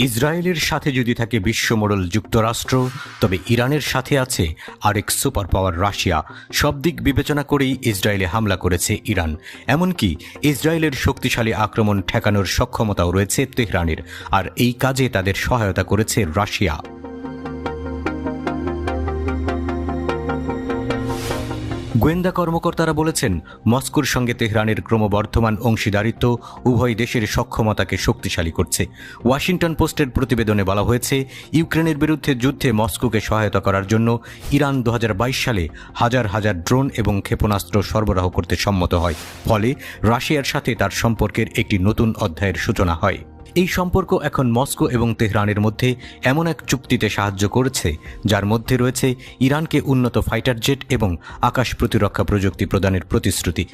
ইসরায়েলের সাথে যদি থাকে বিশ্বমোড়ল যুক্তরাষ্ট্র, তবে ইরানের সাথে আছে আরেক সুপার পাওয়ার রাশিয়া। সব দিক বিবেচনা করেই ইসরায়েলে হামলা করেছে ইরান। এমনকি ইসরায়েলের শক্তিশালী আক্রমণ ঠেকানোর সক্ষমতাও রয়েছে তেহরানের, আর এই কাজে তাদের সহায়তা করেছে রাশিয়া। গোয়েন্দা কর্মকর্তারা বলেছেন, মস্কোর সঙ্গে তেহরানের ক্রমবর্ধমান অংশীদারিত্ব উভয় দেশের সক্ষমতাকে শক্তিশালী করছে। ওয়াশিংটন পোস্টের প্রতিবেদনে বলা হয়েছে, ইউক্রেনের বিরুদ্ধে যুদ্ধে মস্কোকে সহায়তা করার জন্য ইরান 2022 সালে হাজার হাজার ড্রোন এবং ক্ষেপণাস্ত্র সরবরাহ করতে সম্মত হয়। ফলে রাশিয়ার সাথে তার সম্পর্কের একটি নতুন অধ্যায়ের সূচনা হয়। এই সম্পর্ক এখন মস্কো এবং তেহরানের মধ্যে এমন এক চুক্তিতে সাহায্য করেছে, যার মধ্যে রয়েছে ইরানকে উন্নত ফাইটার জেট এবং আকাশ প্রতিরক্ষা প্রযুক্তি প্রদানের প্রতিশ্রুতি।